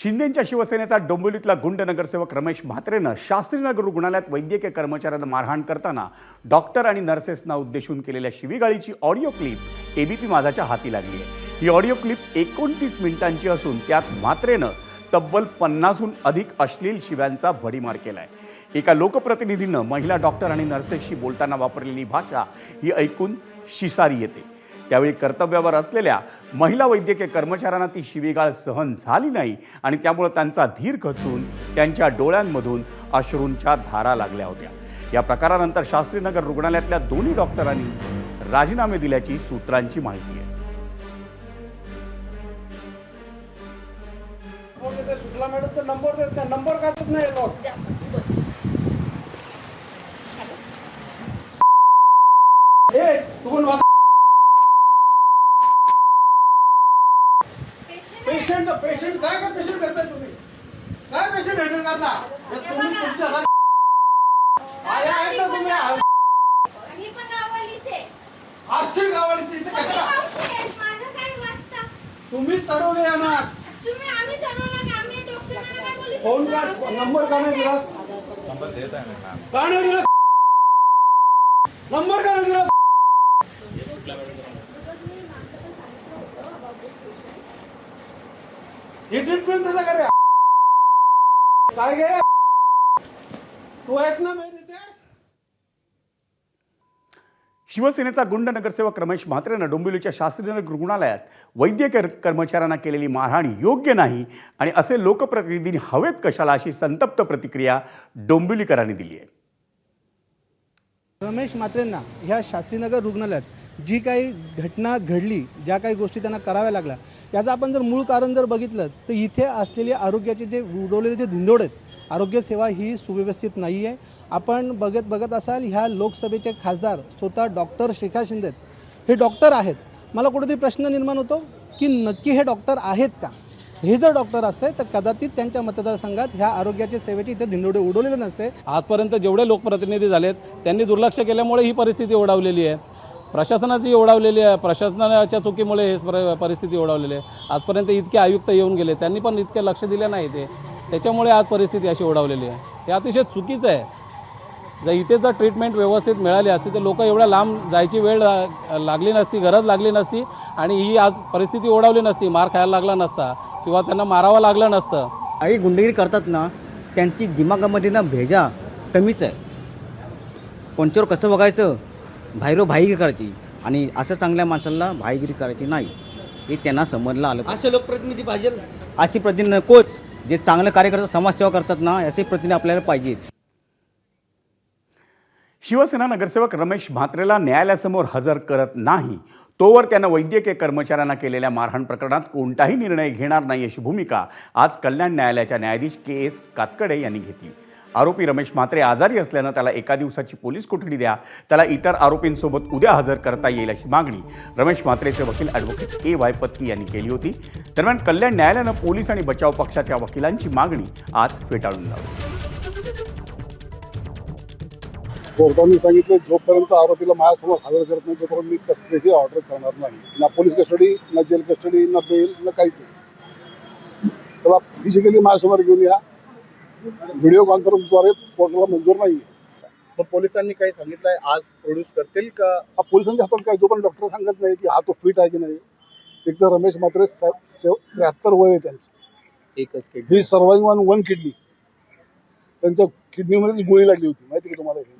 शिंदेंच्या शिवसेनेचा डोंबिवलीतला गुंड नगरसेवक रमेश म्हात्रेनं शास्त्रीनगर रुग्णालयात वैद्यकीय कर्मचाऱ्यांना मारहाण करताना डॉक्टर आणि नर्सेसना उद्देशून केलेल्या शिवीगाळीची ऑडिओ क्लिप एबीपी माझाच्या हाती लागली आहे। ही ऑडिओ क्लिप 29 मिनिटांची असून त्यात म्हात्रेनं तब्बल 50हून अधिक अश्लील शिव्यांचा भडीमार केलाय। एका लोकप्रतिनिधीनं महिला डॉक्टर आणि नर्सेसशी बोलताना वापरलेली भाषा ही ऐकून शिसारी येते। त्यावेळी कर्तव्यावर असलेल्या महिला वैद्यकीय कर्मचाऱ्यांना ती शिवीगाळ सहन झाली नाही आणि त्यामुळे त्यांचा धीर खचून त्यांच्या डोळ्यांमधून अश्रूंच्या धारा लागल्या होत्या। या प्रकारानंतर शास्त्रीनगर रुग्णालयातल्या दोन्ही डॉक्टरांनी राजीनामे दिल्याची सूत्रांची माहिती आहे। पेशंट काय पेशंट करताय तुम्ही? काय पेशंट हँडल करता? तुम्ही तुमच्या आया आहेत ना तुम्ही? मी पण गावालीच आहे. आश्चर्य गावालीच इथे कचरा. माझं काय वाचता? तुम्ही तडवले येणार. तुम्ही आम्ही ठरवलं की आम्ही डॉक्टरांना काय बोलू? फोन का नंबर का नाही दिला? नंबर देत आहे ना। का नाही दिला? नंबर का नाही दिला? ही ट्रीटमेंट त्याचा करे काय गे तू आहेस ना मी इथे। शिवसेनेचा गुंड नगरसेवक रमेश म्हात्रेनं डोंबिवलीच्या शास्त्रीनगर रुग्णालयात वैद्यकीय कर्मचाऱ्यांना केलेली मारहाण योग्य नाही आणि असे लोकप्रतिनिधी हवेत कशाला अशी संतप्त प्रतिक्रिया डोंबिवलीकरांनी दिली आहे। रमेश म्हात्रेंना ह्या शास्त्रीनगर रुग्णालयात जी काही घटना घडली, ज्या काही गोष्टी त्यांना कराव्या लागल्या, याचं आपण जर मूळ कारण जर बघितलं तर इथे असलेले आरोग्याचे जे उडवलेले जे धिंडोळे आहेत, आरोग्यसेवा ही सुव्यवस्थित नाही आहे। आपण बघत असाल ह्या लोकसभेचे खासदार स्वतः डॉक्टर शेखर शिंदे हे डॉक्टर आहेत। मला कुठेतरी प्रश्न निर्माण होतो की नक्की हे डॉक्टर आहेत का? हे जर डॉक्टर असते तर कदाचित त्यांच्या मतदारसंघात ह्या आरोग्याच्या सेवेचे इथे धिंडोळे उडवलेले नसते। आजपर्यंत जेवढे लोकप्रतिनिधी झालेत त्यांनी दुर्लक्ष केल्यामुळे ही परिस्थिती ओढावलेली आहे, प्रशासनाची ओढावलेली आहे, प्रशासनाच्या चुकीमुळे हे परिस्थिती ओढावलेली आहे। आजपर्यंत इतके आयुक्त येऊन गेले, त्यांनी पण इतके लक्ष दिले नाही ते, त्याच्यामुळे आज परिस्थिती अशी ओढावलेली आहे। हे अतिशय चुकीचं आहे। जर इथे जर ट्रीटमेंट व्यवस्थित मिळाली असती तर लोक एवढ्या लांब जायची वेळ लागली नसती, गरज लागली नसती आणि ही आज परिस्थिती ओढावली नसती, मार खायला लागला नसता किंवा त्यांना मारावं लागलं नसतं। काही गुंडगिरी करतात ना, त्यांची दिमागामध्ये ना भेजा कमीच आहे। कोणच्यावर कसं बघायचं, भाईगिरी करायची आणि असं चांगल्या माणसाला भाईगिरी करायची नाही, हे त्यांना समजलं आलं। असे लोकप्रतिनिधी पाहिजे, अशी प्रतिनिधी नकोच। जे चांगले कार्यकर्ते समाजसेवा करतात ना, असे प्रतिनिधी आपल्याला पाहिजेत। शिवसेना नगरसेवक रमेश म्हात्रेला न्यायालयासमोर हजर करत नाही तोवर त्यानं वैद्यकीय कर्मचाऱ्यांना केलेल्या मारहाण प्रकरणात कोणताही निर्णय घेणार नाही अशी भूमिका आज कल्याण न्यायालयाच्या न्यायाधीश KS कातकडे यांनी घेतली। आरोपी रमेश म्हात्रे आजारी असल्यानं त्याला एका दिवसाची पोलीस कोठडी द्या, त्याला इतर आरोपींसोबत उद्या हजर करता येईल अशी मागणी रमेश म्हात्रेचे वकील ॲडव्होकेट AY पत्की यांनी केली होती। दरम्यान कल्याण न्यायालयानं पोलीस आणि बचाव पक्षाच्या वकिलांची मागणी आज फेटाळून लावली। कोर्टाने सांगितलं जोपर्यंत आरोपीला माझ्यासमोर हजर करत नाही तोपर्यंत मी कसलीही ऑर्डर करणार नाही, ना पोलीस कस्टडी, ना जेल कस्टडी, ना बेल, ना काहीच नाही। त्याला फिजिकली माझ्यासमोर घेऊन या, व्हिडिओ कॉन्फरन्सद्वारे कोर्टाला मंजूर नाही। मग पोलिसांनी काही सांगितलंय आज प्रोड्यूस करतील का? पोलिसांच्या हातात काय, जो पण डॉक्टर सांगत नाही की हा तो फिट आहे की नाही। एक तर रमेश म्हात्रे 73 वय आहे त्यांचं, एकच kidney, he survive on 1 kidney, त्यांच्या किडनीमध्येच गोळी लागली होती, माहिती का तुम्हाला?